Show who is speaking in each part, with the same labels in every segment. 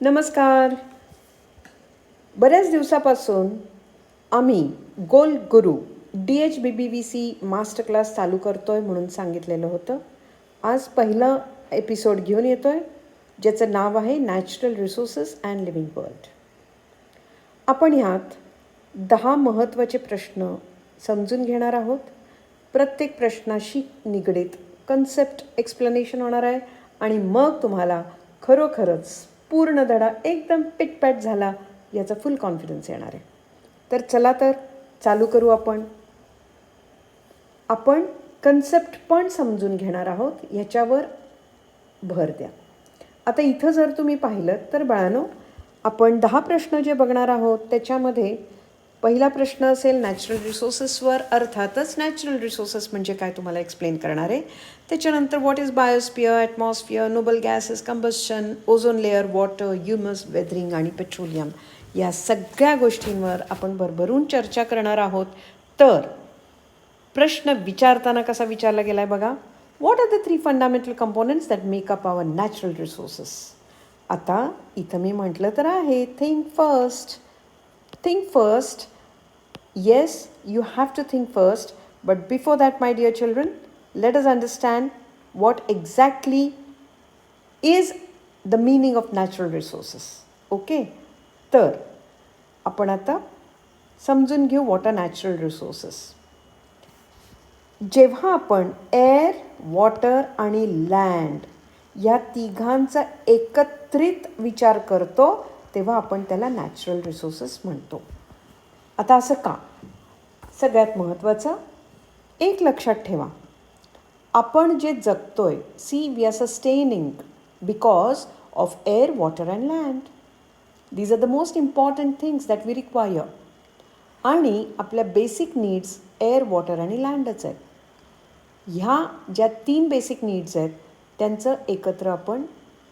Speaker 1: नमस्कार. बऱ्याच दिवसापासून आम्ही गोल गुरु DHBBVC मास्टर क्लास चालू करतो आहे म्हणून सांगितलेलं होतं. आज पहिलं एपिसोड घेऊन येतो आहे ज्याचं नाव आहे natural resources and living world. आपण ह्यात 10 महत्त्वाचे प्रश्न समजून घेणार आहोत. प्रत्येक प्रश्नाशी निगडीत कन्सेप्ट एक्सप्लेनेशन होणार आहे आणि मग तुम्हाला खरोखरच पूर्ण धडा एकदम पिटपॅट झाला याचा फुल कॉन्फिडन्स येणार आहे. तर चला तर चालू करू. आपण कन्सेप्ट पण समजून घेणार आहोत, ह्याच्यावर भर द्या. आता इथं जर तुम्ही पाहिलं तर बाळांनो, आपण 10 प्रश्न जे बघणार आहोत त्याच्यामध्ये पहिला प्रश्न असेल नॅचरल रिसोर्सेसवर. अर्थातच नॅचरल रिसोर्सेस म्हणजे काय तुम्हाला एक्सप्लेन करणार आहे. त्याच्यानंतर what is biosphere, atmosphere, noble gases, combustion, ozone layer, water, humus, weathering आणि पेट्रोलियम या सगळ्या गोष्टींवर आपण भरभरून चर्चा करणार आहोत. तर प्रश्न विचारताना कसा विचारला गेला आहे बघा. What are the 3 fundamental components that make up our natural resources. आता इथं मी म्हटलं तर आहे think first. Yes, you have to think first, but before that, my dear children, let us understand what exactly is the meaning of natural resources. Okay? तर आपण आता समजून घेऊ what are natural resources. जेव्हा आपण एअर, वॉटर आणि land या तिघांचा एकत्रित विचार करतो तेव्हा आपण त्याला नॅचरल रिसोर्सेस म्हणतो. आता असं का? सगळ्यात महत्त्वाचं एक लक्षात ठेवा, आपण जे जगतोय, we are sustaining because of air, water and land. These are the most important things that we require. आणि आपल्या बेसिक नीड्स एअर, वॉटर आणि लँडच आहेत. ह्या ज्या 3 बेसिक नीड्स आहेत त्यांचं एकत्र आपण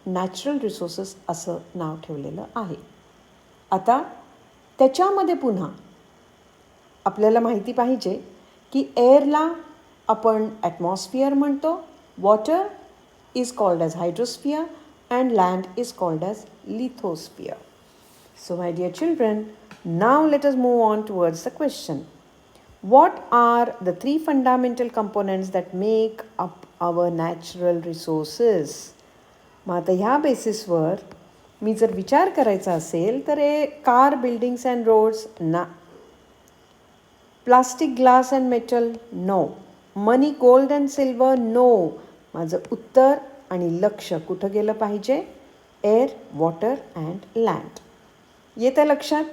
Speaker 1: नॅचरल रिसोर्सेस असं नाव ठेवलेलं आहे. आता त्याच्यामध्ये पुन्हा आपल्याला माहिती पाहिजे की एअरला आपण ॲटमॉस्फिअर म्हणतो, water is called as hydrosphere and land is called as lithosphere. So my dear children, now let us move on towards the question. What are the 3 fundamental components that make up our natural resources? मग आता ह्या बेसिसवर मी जर विचार करायचा असेल तर car, buildings and roads ना. Plastic, glass and metal no. Money, gold and silver no. माझं उत्तर आणि लक्ष कुठं गेलं पाहिजे? Air, water and land. येतं लक्षात?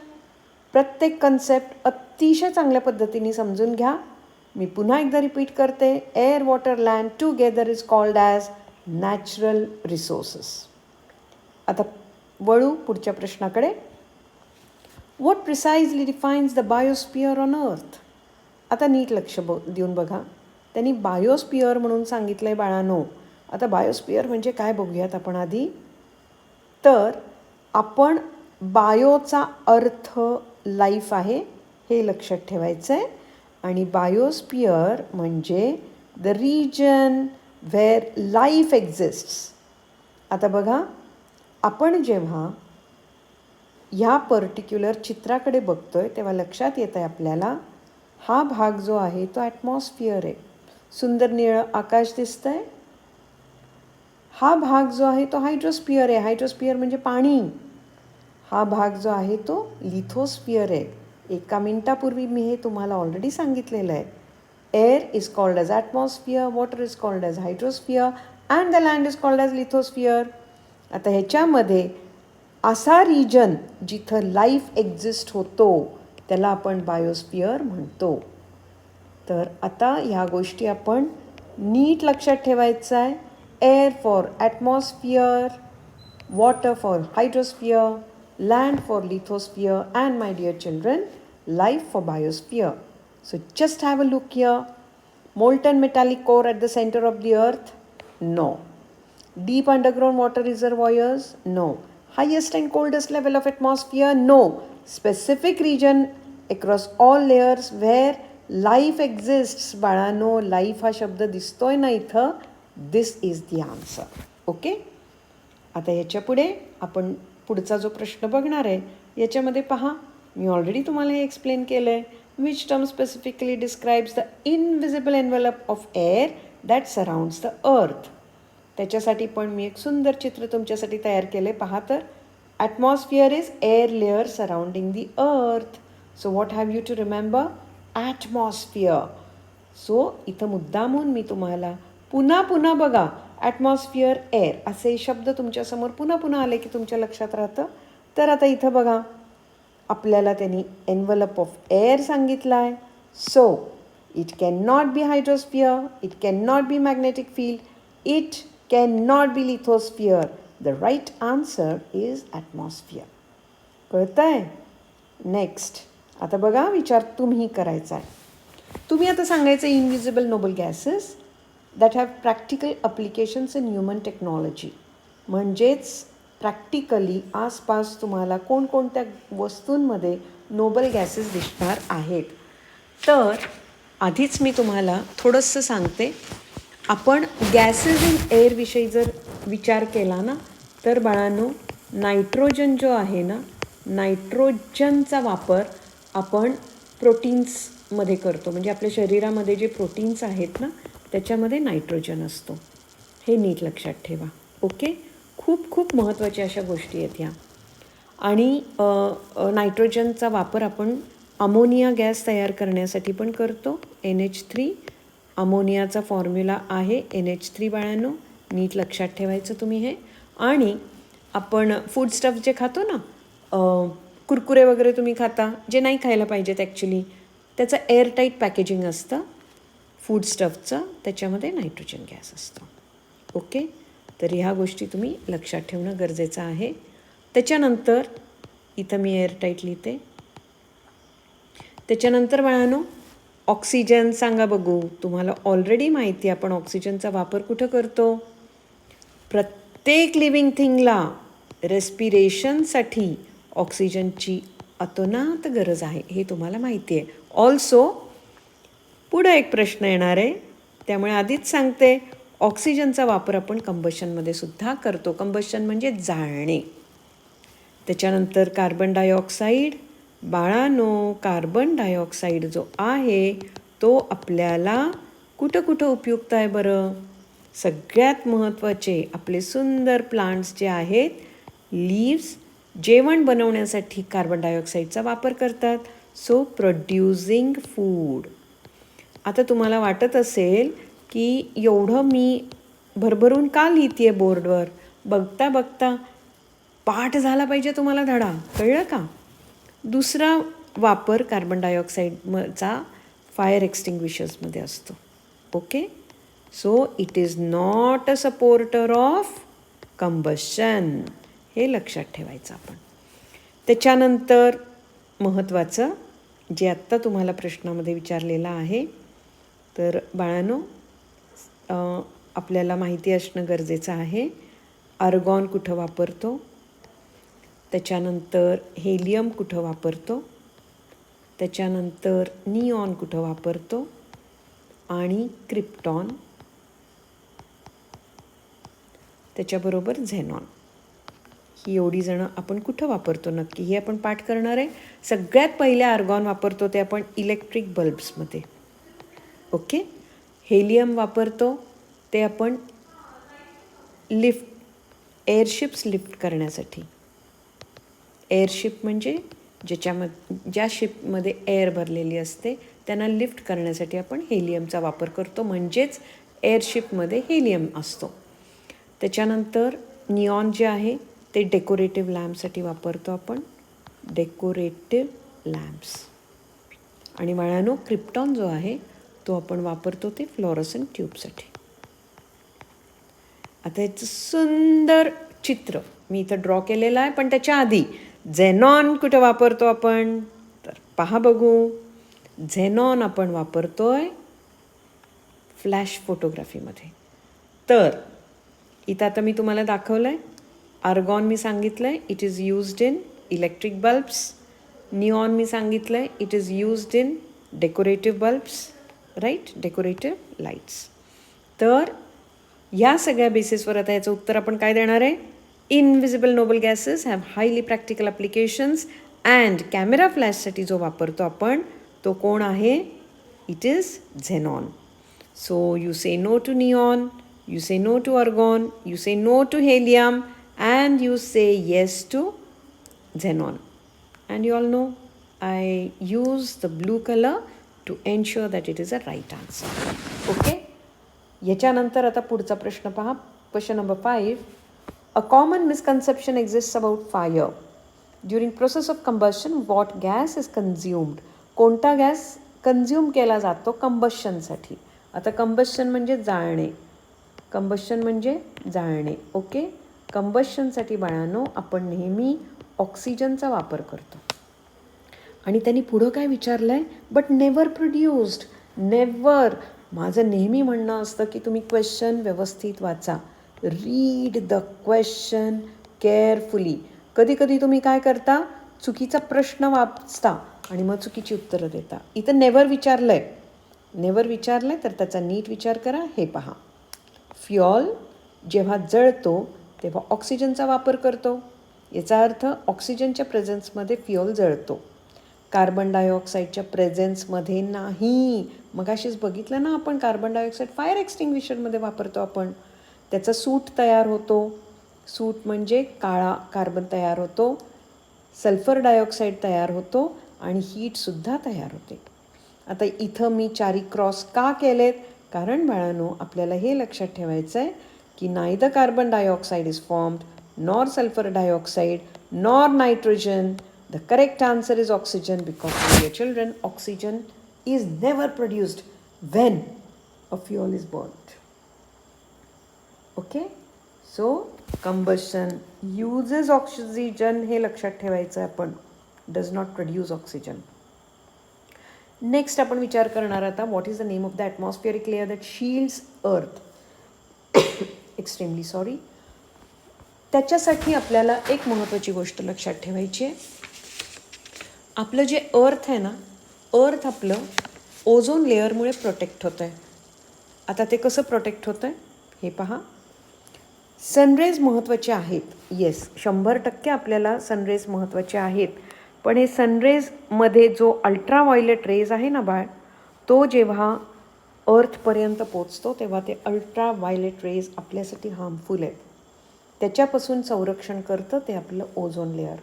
Speaker 1: प्रत्येक कन्सेप्ट अतिशय चांगल्या पद्धतीने समजून घ्या. मी पुन्हा एकदा रिपीट करते. Air, water, land together is called as natural resources. आता वळू पुढच्या प्रश्नाकडे. What precisely defines the biosphere on earth. आता नीट लक्ष देऊन बघा. त्यांनी बायोस्फिअर म्हणून सांगितलं आहे बाळांनो. आता बायोस्फिअर म्हणजे काय बघूयात आपण आधी. तर आपण बायोचा अर्थ लाईफ आहे हे लक्षात ठेवायचं आहे. आणि बायोस्फिअर म्हणजे द रिजन व्हेअर लाईफ एक्झिस्ट्स. आता बघा, आपण जेव्हा ह्या पर्टिक्युलर चित्राकडे बघतोय तेव्हा लक्षात येत आहे आपल्याला हा भाग जो आहे तो ॲटमॉस्फिअर आहे. सुंदर निळं आकाश दिसतंय. हा भाग जो आहे तो हायड्रोस्फिअर आहे. हायड्रोस्फिअर म्हणजे पाणी. हा भाग जो आहे तो लिथोस्फिअर आहे. एका मिनिटापूर्वी मी हे तुम्हाला ऑलरेडी सांगितलेलं आहे. Air is called as atmosphere, water is called as hydrosphere and the land is called as lithosphere. आता ह्याच्यामध्ये असा रिजन जिथं लाईफ एक्झिस्ट होतो त्याला आपण बायोस्फिअर म्हणतो. तर आता ह्या गोष्टी आपण नीट लक्षात ठेवायचं आहे. Air for atmosphere, water for hydrosphere, land for lithosphere, and my dear children, life for biosphere. So just have a look here. Molten metallic core at the center of the earth? No. Deep underground water reservoirs? No. Highest and coldest level of atmosphere? No. Specific region across all layers where life exists. बाळांनो, life हा शब्द दिसतोय ना इथं. This is the answer. Okay? आता ह्याच्या पुढे आपण पुढचा जो प्रश्न बघणार आहे याच्यामध्ये पहा, मी ऑलरेडी तुम्हाला हे एक्सप्लेन केलं आहे. Which term specifically describes the invisible envelope of air that surrounds the earth. त्याच्यासाठी पण मी एक सुंदर चित्र तुमच्यासाठी तयार केलं आहे. पहा तर, atmosphere is air layer surrounding the earth. So what have you to remember? Atmosphere. So इथं मुद्दामून मी तुम्हाला पुन्हा बघा, ॲटमॉस्फिअर, एअर असे शब्द तुमच्यासमोर पुन्हा आले की तुमच्या लक्षात राहतं. तर आता इथं बघा, आपल्याला त्यांनी एन्व्हलप ऑफ एअर सांगितलं आहे. So it can not be hydrosphere, it can not be magnetic field, it can not be lithosphere. The right answer is atmosphere. कळतं आहे? नेक्स्ट आता बघा, विचार तुम्ही करायचा आहे. तुम्ही आता सांगायचं invisible noble gases that have practical applications in human technology. म्हणजेच प्रॅक्टिकली आसपास तुम्हाला कोणकोणत्या वस्तूंमध्ये नोबल गॅसेस दिसणार आहेत. तर आधीच मी तुम्हाला थोडंसं सांगते. आपण गॅसेस इन एअरविषयी जर विचार केला ना, तर बाळांनो, नायट्रोजन जो आहे ना, नायट्रोजनचा वापर आपण प्रोटीन्समध्ये करतो. म्हणजे आपल्या शरीरामध्ये जे प्रोटीन्स आहेत ना, त्याच्यामध्ये नायट्रोजन असतो. हे नीट लक्षात ठेवा. ओके, खूप महत्त्वाच्या अशा गोष्टी आहेत ह्या. आणि नायट्रोजनचा वापर आपण अमोनिया गॅस तयार करण्यासाठी पण करतो. NH3 अमोनियाचा फॉर्म्युला आहे NH3 बाळांनो, नीट लक्षात ठेवायचं तुम्ही हे. आणि आपण फूड स्टफ जे खातो ना, कुरकुरे वगैरे तुम्ही खाता, जे नाही खायला पाहिजेत ॲक्च्युली, त्याचं एअरटाईट पॅकेजिंग असतं फूड स्टफचं, त्याच्यामध्ये नायट्रोजन गॅस असतो. ओके, तर ह्या गोष्टी तुम्ही लक्षात ठेवणं गरजेचं आहे. त्याच्यानंतर इथं मी एअरटाईट लिहिते. त्याच्यानंतर बाळांनो, ऑक्सिजन सांगा बघू. तुम्हाला ऑलरेडी माहिती आहे आपण ऑक्सिजनचा वापर कुठं करतो? प्रत्येक लिव्हिंग थिंगला रेस्पिरेशनसाठी ऑक्सिजनची अतोनात गरज आहे, हे तुम्हाला माहिती आहे. ऑल्सो पुढं एक प्रश्न येणार आहे, त्यामुळे आधीच सांगते, ऑक्सिजनचा वापर आपण कंबशनमध्ये सुद्धा करतो. कंबशन म्हणजे जाळणे. त्याच्यानंतर कार्बन डायऑक्साईड. बाळांनो, कार्बन डायऑक्साईड जो आहे तो आपल्याला कुठं उपयुक्त आहे बरं? सगळ्यात महत्त्वाचे आपले सुंदर प्लांट्स जे आहेत, लीव्स, जेवण बनवण्यासाठी कार्बन डायऑक्साईडचा वापर करतात. So producing food. आता तुम्हाला वाटत असेल की एवढं मी भरभरून का लिहिते आहे बोर्डवर? बघता पाठ झाला पाहिजे तुम्हाला धडा, कळलं का? दुसरा वापर कार्बन डायऑक्साईडचा फायर एक्सटिंग्विशर्समध्ये असतो. Okay, so it is not a supporter of combustion. हे लक्षात ठेवायचं आपण. त्याच्यानंतर महत्त्वाचं जे आत्ता तुम्हाला प्रश्नामध्ये विचारलेलं आहे, तर बाळांनो, आपल्याला माहिती असणं गरजेचं आहे. आर्गॉन कुठं वापरतो, त्याच्यानंतर हेलियम कुठं वापरतो, त्याच्यानंतर निऑन कुठं वापरतो, आणि क्रिप्टॉन, त्याच्याबरोबर झेनॉन. ही एवढी जणं आपण कुठं वापरतो नक्की, हे आपण पाठ करणार आहे. सगळ्यात पहिले आर्गॉन वापरतो ते आपण इलेक्ट्रिक बल्ब्समध्ये. ओके, हेलियम वापरतो ते आपण एअरशिप्स लिफ्ट करण्यासाठी. एअरशिप म्हणजे ज्या शिपमध्ये एअर भरलेली असते त्यांना लिफ्ट करण्यासाठी आपण हेलियमचा वापर करतो. म्हणजेच एअरशिपमध्ये हेलियम असतो. त्याच्यानंतर निऑन जे आहे ते डेकोरेटिव्ह लॅम्पसाठी वापरतो आपण, डेकोरेटिव्ह लॅम्प्स. आणि बाळांनो, क्रिप्टॉन जो आहे तो आपण वापरतो ते फ्लोरोसेंट ट्यूबसाठी. आता याचं सुंदर चित्र मी इथं ड्रॉ केलेलं आहे, पण त्याच्या आधी झेनॉन कुठं वापरतो आपण? तर पहा बघू, झेनॉन आपण वापरतोय फ्लॅश फोटोग्राफीमध्ये. तर इथं आता मी तुम्हाला दाखवलं आहे. आर्गॉन मी सांगितलं आहे it is used in electric bulbs. Neon मी सांगितलं आहे it is used in decorative bulbs, right, decorative lights. तर ह्या सगळ्या बेसिसवर आता याचं उत्तर आपण काय देणार आहे? Invisible noble gases have highly practical applications and camera फ्लॅशसाठी जो वापरतो आपण तो कोण आहे? It is xenon. So you say no to neon, you say no to argon, you say no to helium, and you say yes to xenon. And you all know I use the blue color to ensure that it is a right answer. Okay? याच्यानंतर आता पुढचा प्रश्न पहा. Question number 5. A common misconception exists about fire. During process of combustion, what gas is consumed? कोणता gas consume केला जातो कंबशनसाठी? आता combustion म्हणजे जाळणे. कंबशन म्हणजे जाळणे. ओके. कंबशनसाठी बाळांनो आपण नेहमी ऑक्सिजनचा वापर करतो. आणि त्यांनी पुढं काय विचारलं आहे? But never produced. नेवर. माझं नेहमी म्हणणं असतं की तुम्ही क्वेश्चन व्यवस्थित वाचा. Read the question carefully. कधी कधी तुम्ही काय करता? चुकीचा प्रश्न वाचता आणि मग चुकीची उत्तरं देता. इथं नेवर विचारलं आहे. नेवर विचारलं आहे तर त्याचा नीट विचार करा. हे पहा. फ्युअल जेव्हा जळतो तेव्हा ऑक्सिजनचा वापर करतो. याचा अर्थ ऑक्सिजनच्या प्रेझेन्समध्ये फ्युअल जळतो. कार्बन डायऑक्साईडच्या प्रेझेन्समध्ये नाही. मगाशीच बघितलं ना आपण, कार्बन डायऑक्साईड फायर एक्सटिंग्विशरमध्ये वापरतो आपण. त्याचा सूट तयार होतो. सूट म्हणजे काळा कार्बन तयार होतो. सल्फर डायऑक्साईड तयार होतो आणि हीटसुद्धा तयार होते. आता इथं मी चारी क्रॉस का केलेत? कारण बाळांनो आपल्याला हे लक्षात ठेवायचं आहे की neither carbon dioxide is formed, nor sulphur dioxide, nor nitrogen. The correct answer is oxygen because dear children oxygen is never produced when a fuel is burned. Okay. So combustion uses oxygen हे लक्षात ठेवायचं आहे आपण. Does not produce oxygen. Next आपण विचार करणार आता what is the name of the atmospheric layer that shields earth. Extremely sorry. त्याच्यासाठी आपल्याला एक महत्त्वाची गोष्ट लक्षात ठेवायची आहे. आपलं जे अर्थ आहे ना, अर्थ आपलं ओझोन लेअरमुळे प्रोटेक्ट होतं आहे. आता ते कसं प्रोटेक्ट होतं आहे हे पहा. सनरेज महत्त्वाचे आहेत. येस, 100% आपल्याला सनरेज महत्त्वाचे आहेत. पण हे सनरेजमध्ये जो अल्ट्राव्हायोलेट रेज आहे ना बाळ, तो जेव्हा अर्थपर्यंत पोचतो तेव्हा ते अल्ट्राव्हायोलेट रेज आपल्यासाठी हार्मफुल आहेत. त्याच्यापासून संरक्षण करतं ते आपलं ओझोन लेअर.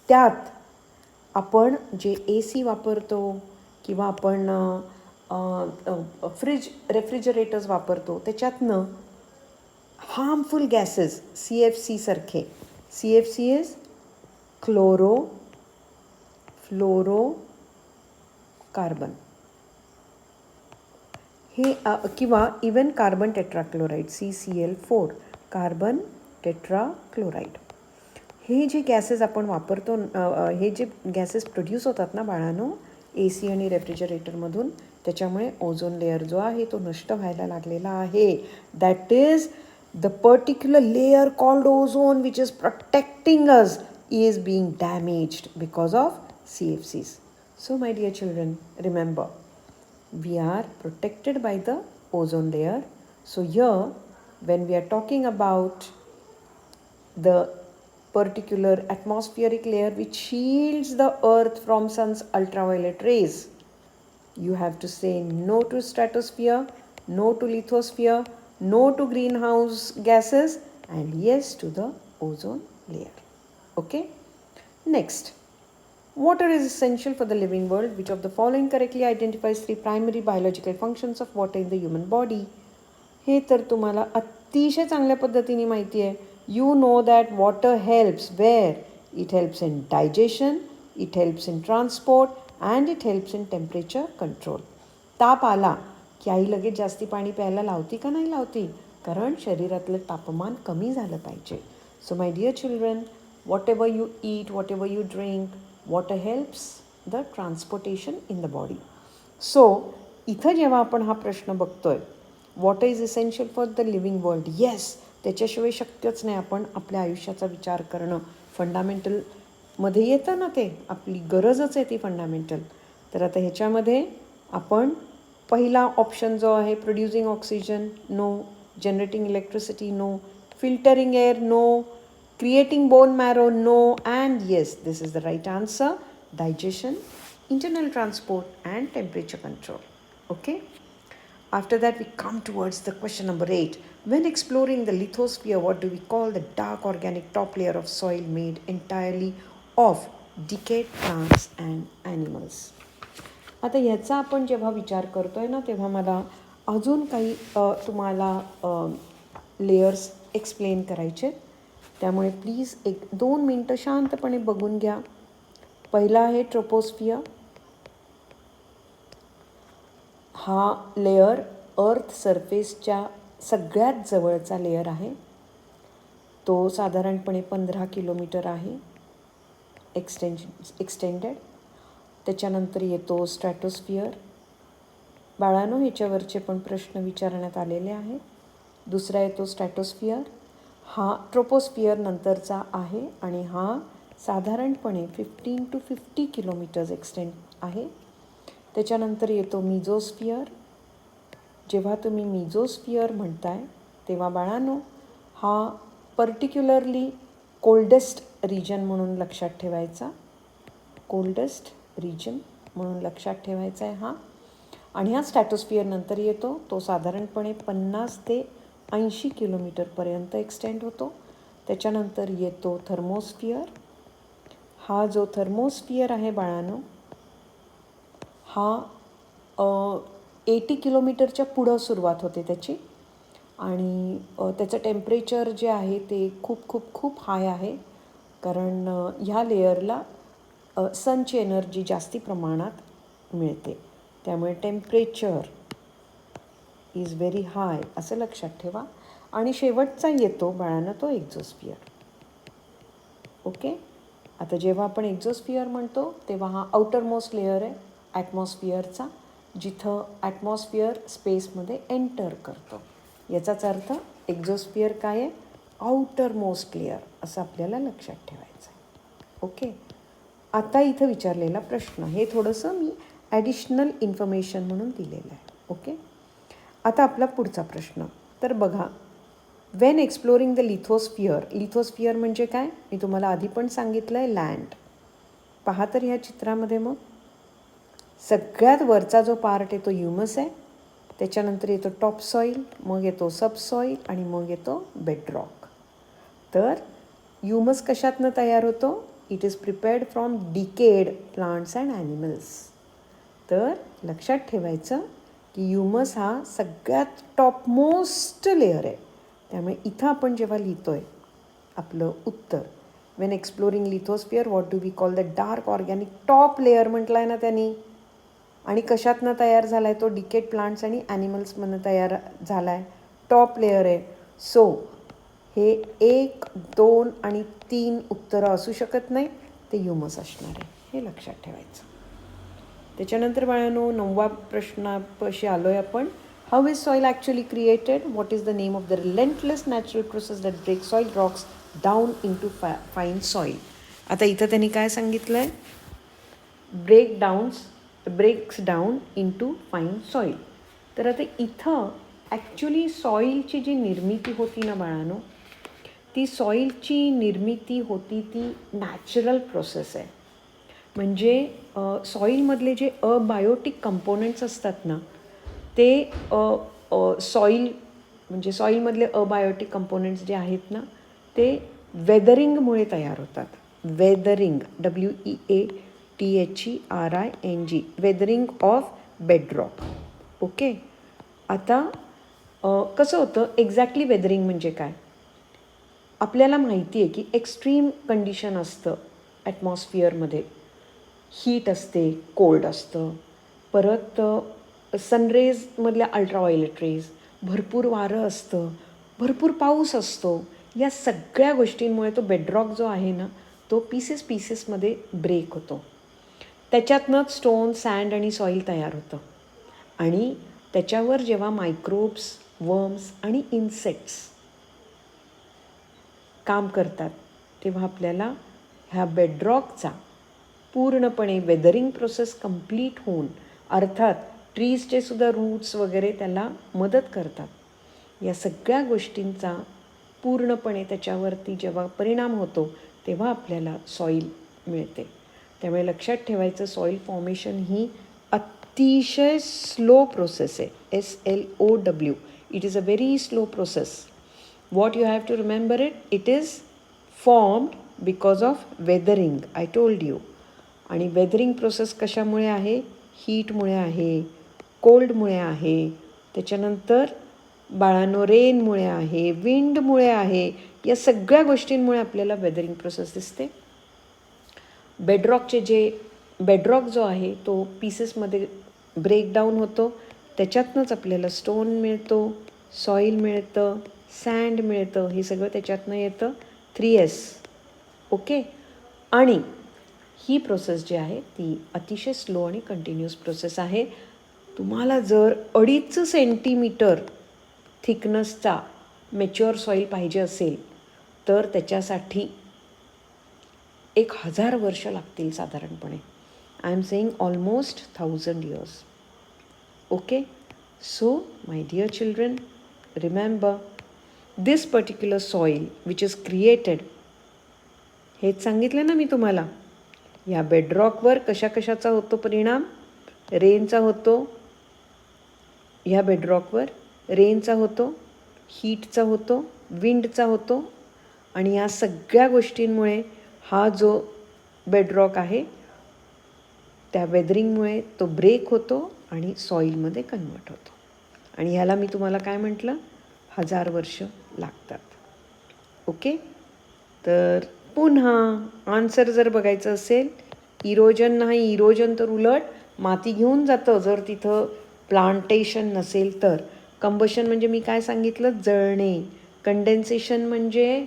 Speaker 1: त्यात आपण जे AC वापरतो किंवा आपण रेफ्रिजरेटर्स वापरतो त्याच्यातनं हार्मफुल गॅसेस CFC सारखे. CFC इज फ्लोरोकार्बन हे किंवा even carbon tetrachloride CCl4 carbon tetrachloride. हे जे गॅसेस आपण वापरतो, हे जे गॅसेस प्रोड्यूस होतात ना बाळांनो AC आणि रेफ्रिजरेटरमधून, त्याच्यामुळे ओझोन लेअर जो आहे तो नष्ट व्हायला लागलेला आहे. That is the particular layer called ozone which is protecting us is being damaged because of CFCs. So my dear children, remember, we are protected by the ozone layer. So here, when we are talking about the particular atmospheric layer which shields the earth from sun's ultraviolet rays, you have to say no to stratosphere, no to lithosphere, no to greenhouse gases, and yes to the ozone layer. Okay. Next, water is essential for the living world. Which of the following correctly identifies 3 primary biological functions of water in the human body? हे तर तुम्हाला अतिशय चांगल्या पद्धतीने माहिती आहे. You know that water helps where? It helps in digestion, it helps in transport, and it helps in temperature control. ताप आला की आई लगेच जास्ती पाणी प्यायला लावती का नाही लावती? कारण शरीरातलं तापमान कमी झालं पाहिजे. So my dear children, whatever you eat, whatever you drink, water helps the transportation in the body. So, इथं जेव्हा आपण हा प्रश्न बघतोय, water is essential for the living world. Yes, त्याच्याशिवाय शक्यच नाही आपण आपल्या आयुष्याचा विचार करणं. फंडामेंटलमध्ये येतं ना ते, आपली गरजच आहे ती फंडामेंटल. तर आता ह्याच्यामध्ये आपण पहिला ऑप्शन जो आहे producing oxygen no, generating electricity no, filtering air no, Creating bone marrow, no. And yes, this is the right answer. Digestion, internal transport, and temperature control. Okay. After that, we come towards the question number 8. When exploring the lithosphere, what do we call the dark organic top layer of soil made entirely of decayed plants and animals? आता ह्याचा आपण जेव्हा विचार करतोय ना, तेव्हा मला अजून काही तुम्हाला लेयर्स एक्सप्लेन करायचे. त्यामुळे प्लीज 1-2 मिनटं शांतपणे बघून घ्या. पहिला आहे ट्रोपोस्फियर. हा लेयर अर्थ सरफेसच्या सगळ्यात जवळचा लेयर आहे. तो साधारणपणे 15 किलोमीटर आहे एक्सटेंडेड. त्याच्यानंतर येतो स्ट्रॅटोस्फियर. बाळांनो, ह्याच्यावरचे पण प्रश्न विचारण्यात आलेले आहेत. दुसरा येतो स्ट्रॅटोस्फियर. हा ट्रोपोस्फियर नंतरचा आहे आणि हा साधारणपणे 15 to 50 किलोमीटर्स एक्सटेंड आहे. त्याच्यानंतर येतो मिझोस्फियर. जेव्हा तुम्ही मिझोस्फियर म्हणताय तेव्हा बाळांनो, हा पर्टिक्युलरली कोल्डेस्ट रिजन म्हणून लक्षात ठेवायचा. कोल्डेस्ट रिजन म्हणून लक्षात ठेवायचा आहे हा. आणि हा स्ट्रॅटोस्फियर नंतर येतो. तो साधारणपणे 50 ते 80 किलोमीटरपर्यंत एक्सटेंड होतो. त्याच्यानंतर येतो थर्मोस्फियर. हा जो थर्मोस्फियर आहे बाळांनो, हा 80 किलोमीटरच्या पुढं सुरुवात होते त्याची. आणि त्याचं टेम्परेचर जे आहे ते खूप खूप खूप हाय आहे. कारण ह्या लेयरला सनची एनर्जी जास्ती प्रमाणात मिळते. त्यामुळे टेम्परेचर इज व्हेरी हाय असं लक्षात ठेवा. आणि शेवटचा येतो बाळांना तो एक्झोस्फियर. ओके. आता जेव्हा आपण एक्झोस्फियर म्हणतो तेव्हा हा आउटर मोस्ट लेयर आहे ॲटमॉस्फिअरचा, जिथं ॲटमॉस्फिअर स्पेसमध्ये एंटर करतो. याचाच अर्थ एक्झोस्फियर काय आहे? आउटर मोस्ट लेयर असं आपल्याला लक्षात ठेवायचं आहे. ओके. आता इथं विचारलेला प्रश्न हे थोडंसं मी ॲडिशनल इन्फॉर्मेशन म्हणून दिलेलं आहे. ओके. आता आपला पुढचा प्रश्न. तर बघा, Wien exploring the lithosphere. Lithosphere म्हणजे काय? मी तुम्हाला आधी पण सांगितलं आहे, लँड. पहा तर ह्या चित्रामध्ये मग सगळ्यात वरचा जो पार्ट आहे तो ह्युमस आहे. त्याच्यानंतर येतो टॉप सॉईल, मग येतो सबसॉईल आणि मग येतो बेडरॉक. तर ह्युमस कशातनं तयार होतो? It is prepared from decade plants and animals. तर लक्षात ठेवायचं की ह्युमस हा सगळ्यात टॉपमोस्ट लेअर आहे. त्यामुळे इथं आपण जेव्हा लिहितोय आपलं उत्तर, when exploring lithosphere what do we call the dark organic top layer म्हटलं आहे ना त्यांनी. आणि कशातनं तयार झाला आहे तो? डिकेड प्लांट्स आणि ॲनिमल्समधनं तयार झाला आहे. टॉप लेअर आहे. सो हे 1, 2 आणि 3 उत्तरं असू शकत नाही, ते ह्युमस असणार आहे. हे लक्षात ठेवायचं. त्याच्यानंतर बाळांनो 9वा प्रश्नापाशी आलो आहे आपण. How is soil actually created? What is the name of the relentless natural process that break soil rocks down into fine soil? आता इथं त्यांनी काय सांगितलं आहे? Breaks down into fine soil. तर आता इथं ॲक्च्युली सॉईलची जी निर्मिती होती ना बाळांनो, ती सॉईलची निर्मिती होती ती नॅचरल प्रोसेस आहे. म्हणजे सॉईलमधले जे अबायोटिक कंपोनंट्स असतात ना, ते सॉईल म्हणजे सॉईलमधले अबायोटिक कंपोनंट्स जे आहेत ना, ते वेदरिंगमुळे तयार होतात. Weathering, WEATHERING, weathering of bedrock. Okay. आता कसं होतं एक्झॅक्टली वेदरिंग म्हणजे काय? आपल्याला माहिती आहे की एक्स्ट्रीम कंडिशन असतं ॲटमॉस्फिअरमध्ये. हीट असते, कोल्ड असतं, परत सनरेजमधल्या अल्ट्राव्हायोलेट रेज, भरपूर वारं असतं, भरपूर पाऊस असतो. या सगळ्या गोष्टींमुळे तो बेडरॉक जो आहे ना, तो पीसेसमध्ये ब्रेक होतो. त्याच्यातनंच स्टोन, सँड आणि सॉईल तयार होतं. आणि त्याच्यावर जेव्हा मायक्रोब्स, वर्म्स आणि इन्सेक्ट्स काम करतात तेव्हा आपल्याला ह्या बेडरॉकचा पूर्णपणे वेदरिंग प्रोसेस कंप्लीट होऊन, अर्थात ट्रीजचे सुद्धा रूट्स वगैरे त्याला मदत करतात. या सगळ्या गोष्टींचा पूर्णपणे त्याच्यावरती जेव्हा परिणाम होतो तेव्हा आपल्याला सॉईल मिळते. त्यामुळे लक्षात ठेवायचं, सॉईल फॉर्मेशन ही अतिशय स्लो प्रोसेस आहे. SLOW. It is a very slow process. What you have to remember it is formed because of weathering. I told you. आणि वेदरिंग प्रोसेस कशामुळे आहे? हीटमुळे आहे, कोल्डमुळे आहे, त्याच्यानंतर बाळांनो रेनमुळे आहे, विंडमुळे आहे. या सगळ्या गोष्टींमुळे आपल्याला वेदरिंग प्रोसेस दिसते. बेडरॉक जो आहे तो पीसेसमध्ये ब्रेकडाऊन होतो. त्याच्यातनंच आपल्याला स्टोन मिळतो, सॉईल मिळतं, सँड मिळतं. हे सगळं त्याच्यातनं येतं. 3S. ओके. आणि ही प्रोसेस जी आहे ती अतिशय स्लो आणि कंटिन्युअस प्रोसेस आहे. तुम्हाला जर 2.5 सेंटीमीटर थिकनेसचा मॅच्युअर सॉईल पाहिजे असेल तर त्याच्यासाठी 1000 वर्ष लागतील साधारणपणे. I am saying almost 1000 years. Okay. So my dear children, remember this particular soil which is created. हेच सांगितलं ना मी तुम्हाला. ह्या बेडरॉकवर कशाचा होतो परिणाम? रेनचा होतो. ह्या बेडरॉकवर रेनचा होतो, हीटचा होतो, विंडचा होतो. आणि या सगळ्या गोष्टींमुळे हा जो बेडरॉक आहे त्या वेदरिंगमुळे तो ब्रेक होतो आणि सॉईलमध्ये कन्वर्ट होतो. आणि ह्याला मी तुम्हाला काय म्हटलं? 1000 वर्ष लागतात. ओके. तर पुन्हा आन्सर जर बघायचं असेल, इरोजन नाही. इरोजन तर उलट माती घेऊन जातं जर तिथं प्लांटेशन नसेल तर. कंबशन म्हणजे मी काय सांगितलं? जळणे. कंडेन्सेशन म्हणजे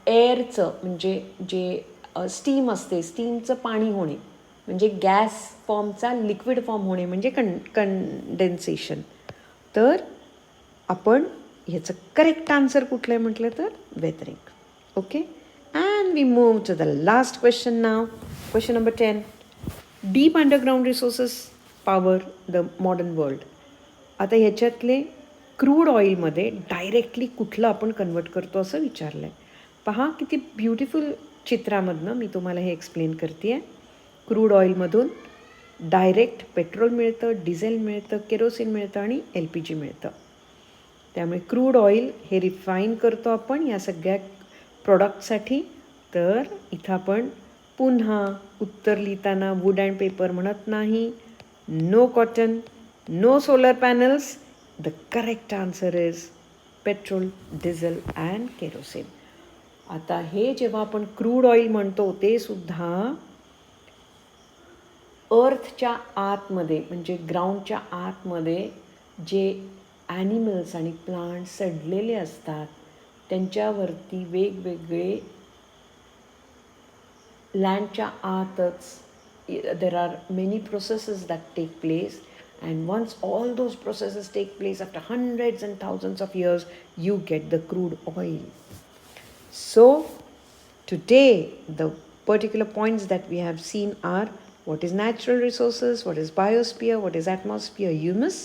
Speaker 1: एअरचं म्हणजे जे स्टीम असते, स्टीमचं पाणी होणे, म्हणजे गॅस फॉर्मचा लिक्विड फॉर्म होणे म्हणजे कंडेन्सेशन. तर आपण ह्याचं करेक्ट आन्सर कुठलं आहे म्हटलं तर weathering. Okay. And we move to the last question now. Question number 10. Deep underground resources power the modern world. आता ह्याच्यातले क्रूड ऑइलमध्ये डायरेक्टली कुठलं आपण कन्वर्ट करतो असं विचारलं आहे. पहा किती ब्युटिफुल चित्रामधनं मी तुम्हाला हे एक्सप्लेन करते आहे. क्रूड ऑइलमधून डायरेक्ट पेट्रोल मिळतं, डिझेल मिळतं, केरोसिन मिळतं आणि LPG मिळतं. त्यामुळे क्रूड ऑइल हे रिफाईन करतो आपण या सगळ्या प्रोडक्टसाठी. तर इथं आपण पुन्हा उत्तर लिहिताना वूड अँड पेपर म्हणत नाही. No cotton, no solar panels. The correct answer is petrol, diesel and kerosene. आता हे जेव्हा आपण क्रूड ऑइल म्हणतो ते सुद्धा अर्थच्या आतमध्ये म्हणजे ग्राउंडच्या आतमध्ये जे ॲनिमल्स आणि प्लांट्स सडलेले असतात त्यांच्यावरती वेगवेगळे लँडच्या आतच there are many processes that take place. And once all those processes take place after hundreds and thousands of years you get the crude oil. So today the particular points that we have seen are what is natural resources, what is biosphere, what is atmosphere, humus,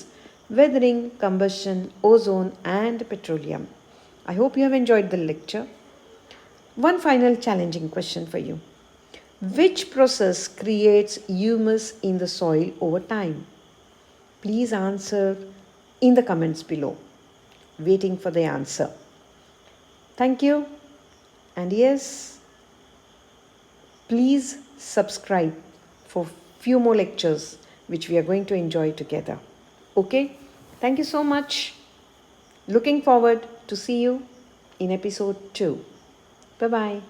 Speaker 1: weathering, combustion, ozone and petroleum. I hope you have enjoyed the lecture. One final challenging question for you. Which process creates humus in the soil over time? Please answer in the comments below. Waiting for the answer. Thank you. And yes, please subscribe for few more lectures which we are going to enjoy together. Okay? Thank you so much. Looking forward to see you in episode 2. Bye-bye.